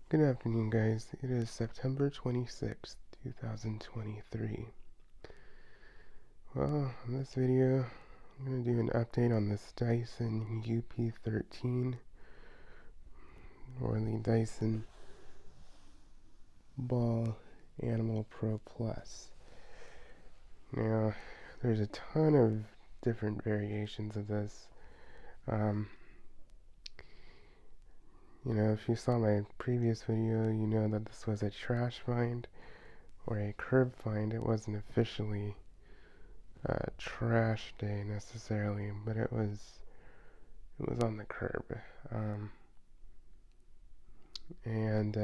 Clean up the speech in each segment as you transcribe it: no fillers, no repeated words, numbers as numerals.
Good afternoon, guys. It is September 26th, 2023. Well, in this video, I'm going to do an update on this Dyson UP13, or the Dyson Ball Animal Pro Plus. Now, there's a ton of different variations of this. If you saw my previous video, you know that this was a trash find or a curb find. It wasn't officially trash day necessarily, but it was on the curb. And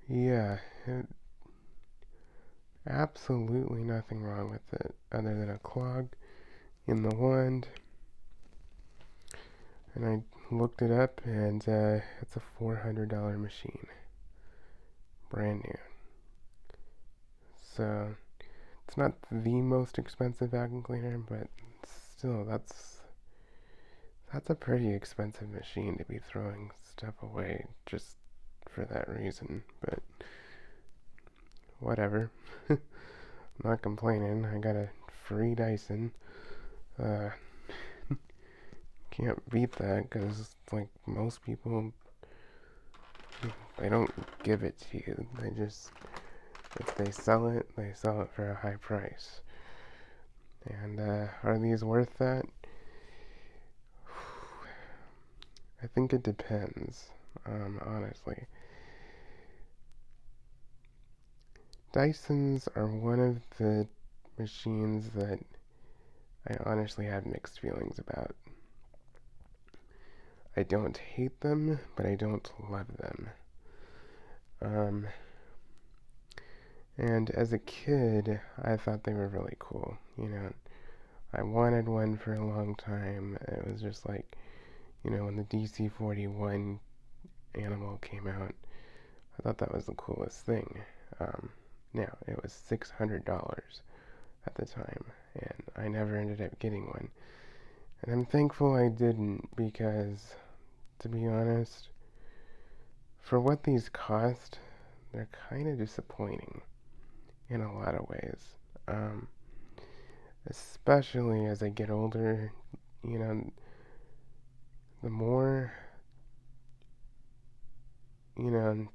yeah, absolutely nothing wrong with it other than a clog in the wand. And I looked it up, and it's a $400 machine, brand new. So it's not the most expensive vacuum cleaner, but still, that's a pretty expensive machine to be throwing stuff away just for that reason. But whatever. I'm not complaining. I got a free Dyson. Can't beat that, because like most people, they don't give it to you. They just, if they sell it for a high price. And are these worth that? I think it depends, honestly. Dysons are one of the machines that I honestly have mixed feelings about. I don't hate them, but I don't love them. And as a kid, I thought they were really cool. I wanted one for a long time. It was just like, when the DC-41 animal came out, I thought that was the coolest thing. Now, it was $600 at the time, and I never ended up getting one. And I'm thankful I didn't, because, to be honest, for what these cost, they're kind of disappointing in a lot of ways. Especially as I get older, the more, the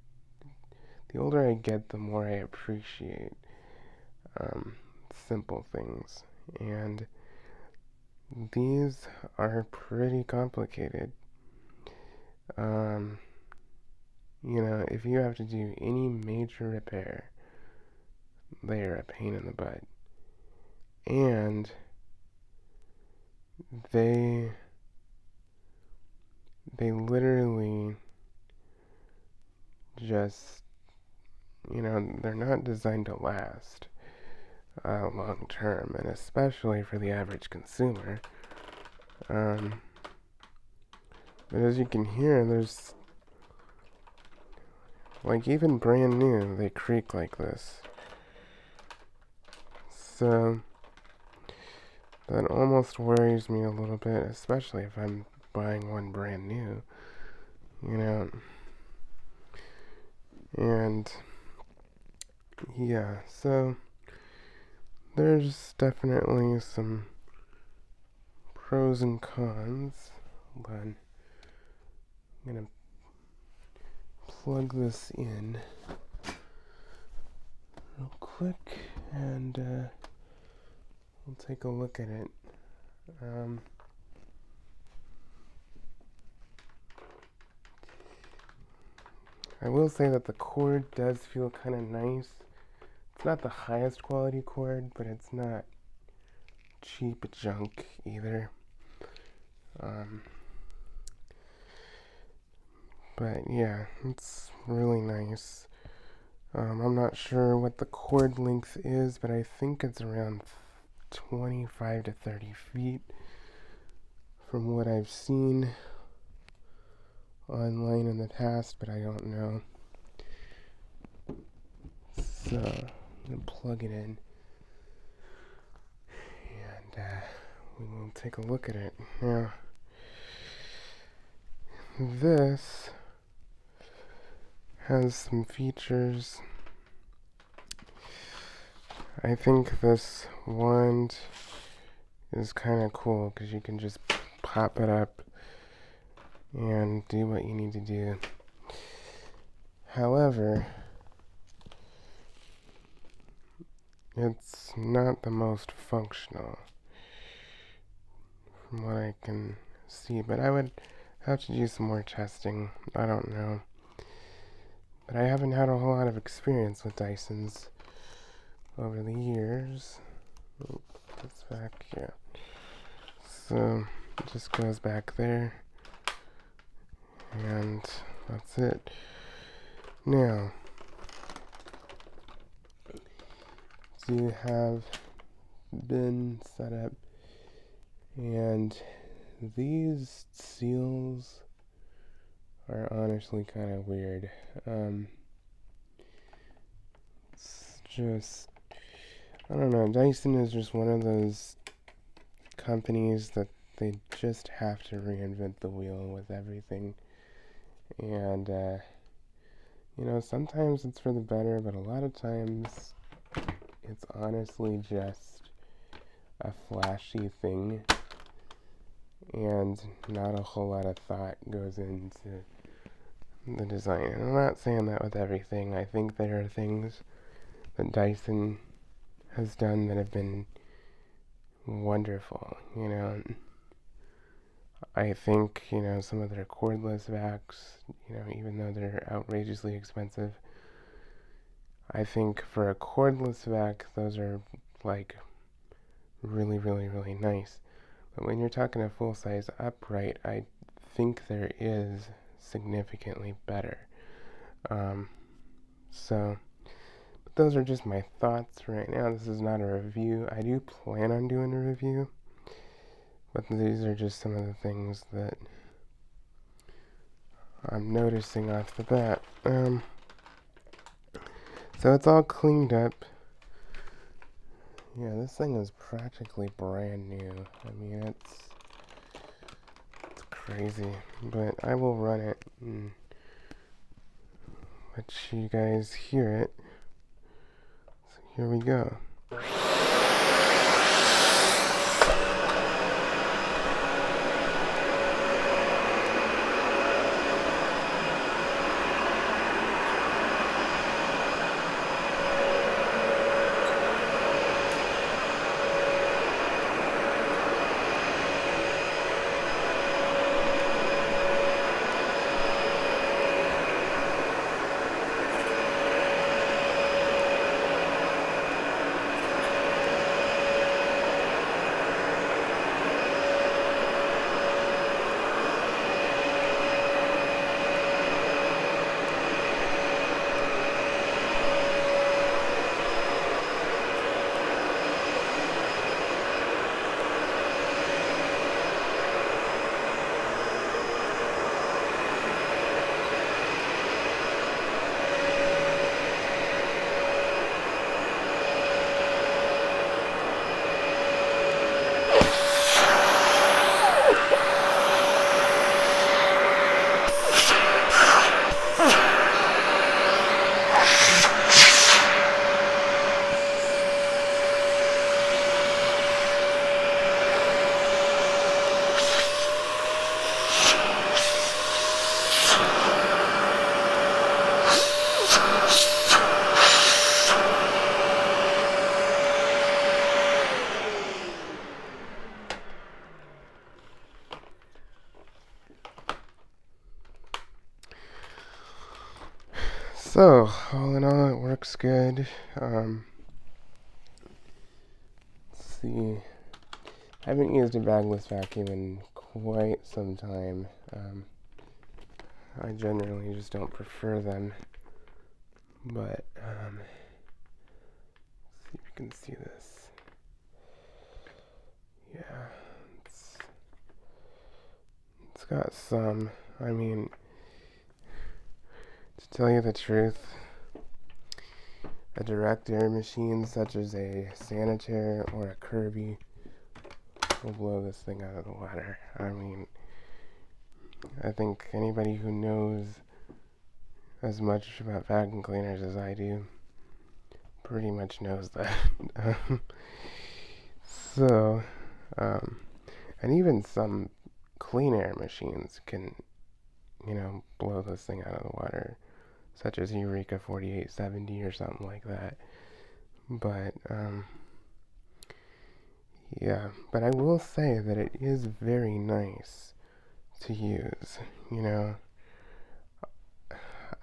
older I get, the more I appreciate simple things. And these are pretty complicated. If you have to do any major repair, they are a pain in the butt. And they literally just, they're not designed to last long term, and especially for the average consumer. But as you can hear, there's, like, even brand new, they creak like this. So that almost worries me a little bit, especially if I'm buying one brand new, And yeah, so there's definitely some pros and cons. Hold on. I'm gonna plug this in real quick, and we'll take a look at it. I will say that the cord does feel kind of nice. It's not the highest quality cord, but it's not cheap junk either. But yeah, it's really nice. I'm not sure what the cord length is, but I think it's around 25 to 30 feet from what I've seen online in the past, but I don't know. So I'm gonna plug it in, and we will take a look at it. Now, this has some features. I think this wand is kind of cool because you can just pop it up and do what you need to do. However, it's not the most functional from what I can see, but I would have to do some more testing. I don't know. But I haven't had a whole lot of experience with Dysons over the years. Oh, that's back here. So it just goes back there. And that's it. Now, you have bin set up, and these seals are honestly kind of weird. It's just, I don't know, Dyson is just one of those companies that they just have to reinvent the wheel with everything. And, sometimes it's for the better, but a lot of times it's honestly just a flashy thing, and not a whole lot of thought goes into the design. And I'm not saying that with everything. I think there are things that Dyson has done that have been wonderful, I think, some of their cordless vacs, even though they're outrageously expensive, I think for a cordless vac, those are, like, really, really, really nice. But when you're talking a full-size upright, I think there is significantly better. But those are just my thoughts right now. This is not a review. I do plan on doing a review, but these are just some of the things that I'm noticing off the bat. So it's all cleaned up. Yeah, this thing is practically brand new. I mean, it's crazy, but I will run it and let you guys hear it. So here we go. So, all in all, it works good. Let's see. I haven't used a bagless vacuum in quite some time. I generally just don't prefer them. But, let's see if you can see this. Yeah, it's got some. I mean, to tell you the truth, a direct air machine such as a Sanitaire or a Kirby will blow this thing out of the water. I mean, I think anybody who knows as much about vacuum cleaners as I do pretty much knows that. so, um, and even some clean air machines can, blow this thing out of the water, such as Eureka 4870 or something like that. But, yeah, but I will say that it is very nice to use. You know,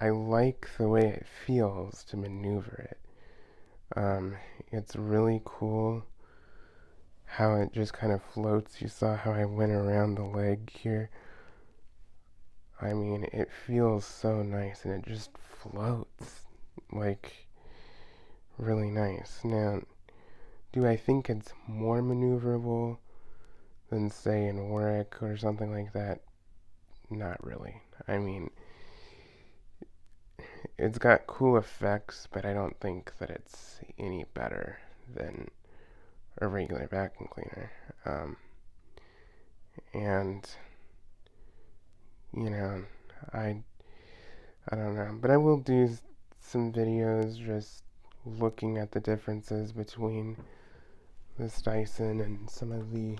I like the way it feels to maneuver it. It's really cool how it just kind of floats. You saw how I went around the leg here. I mean, it feels so nice and it just floats like really nice. Now, do I think it's more maneuverable than, say, an Warwick or something like that? Not really. I mean, it's got cool effects, but I don't think that it's any better than a regular vacuum cleaner. And you know, I I don't know, but I will do some videos just looking at the differences between this Dyson and some of the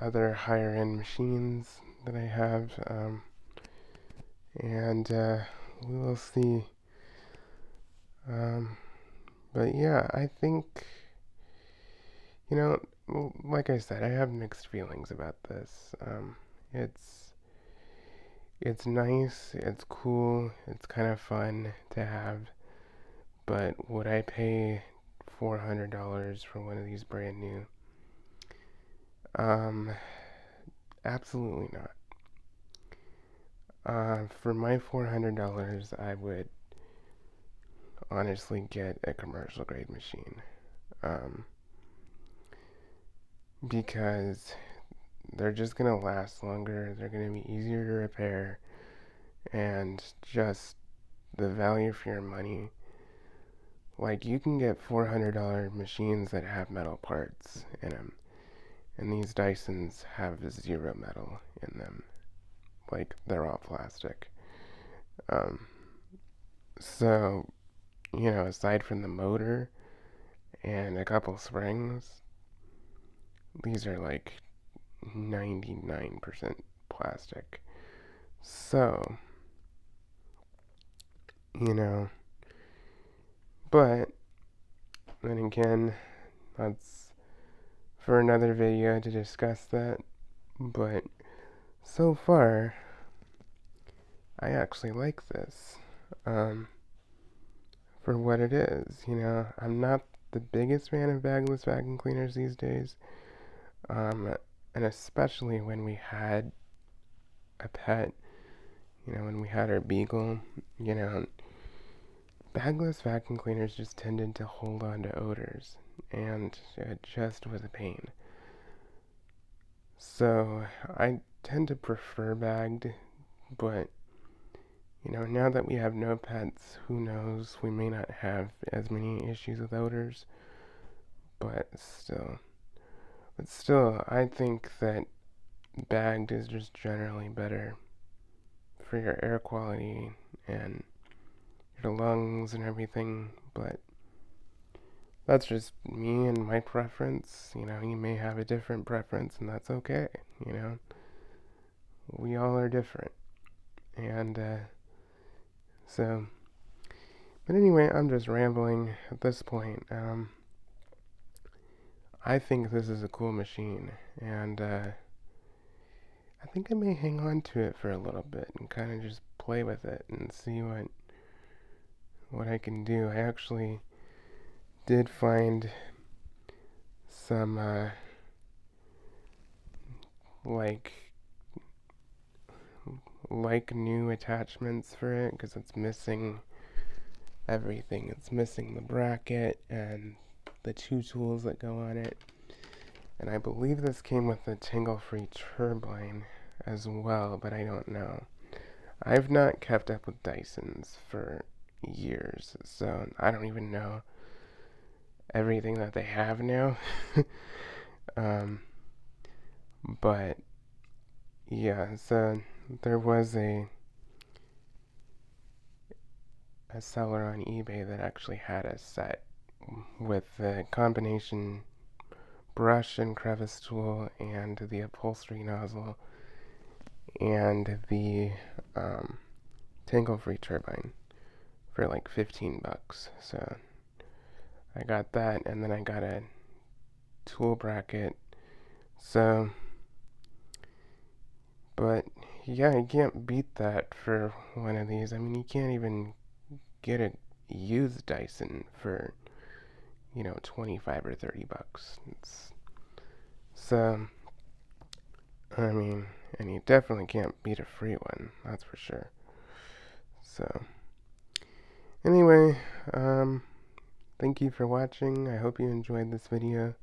other higher end machines that I have, and we will see. Um, but yeah, I think, like I said, I have mixed feelings about this. It's it's nice, it's cool, it's kind of fun to have, but would I pay $400 for one of these brand new? Um, Absolutely not. For my $400, I would honestly get a commercial grade machine. Um, because they're just gonna last longer, they're gonna be easier to repair, and just the value for your money. Like, you can get $400 machines that have metal parts in them, and these Dysons have zero metal in them. Like, they're all plastic. Um, so, aside from the motor and a couple springs, these are like 99% plastic. So, you know, but then again, that's for another video to discuss that. But so far, I actually like this for what it is. I'm not the biggest fan of bagless vacuum cleaners these days, and especially when we had a pet. When we had our beagle, you know, bagless vacuum cleaners just tended to hold on to odors, and it just was a pain. So I tend to prefer bagged, but now that we have no pets, who knows? We may not have as many issues with odors, but still, I think that bagged is just generally better for your air quality and your lungs and everything, but that's just me and my preference. You may have a different preference, and that's okay. You know, we all are different. And so, but anyway, I'm just rambling at this point. I think this is a cool machine, and I think I may hang on to it for a little bit and kind of just play with it and see what I can do. I actually did find some like new attachments for it because it's missing everything. It's missing the bracket and the two tools that go on it. And I believe this came with the tingle-free turbine as well, but I don't know. I've not kept up with Dysons for years, so I don't even know everything that they have now. um, but yeah, so there was a a seller on eBay that actually had a set with the combination brush and crevice tool and the upholstery nozzle and the tangle-free turbine for like 15 bucks. So I got that, and then I got a tool bracket. So, but yeah, you can't beat that for one of these. I mean, you can't even get a used Dyson for, 25 or 30 bucks. So, I mean, and you definitely can't beat a free one, that's for sure. So, anyway, thank you for watching. I hope you enjoyed this video.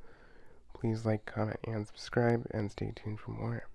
Please like, comment, and subscribe, and stay tuned for more.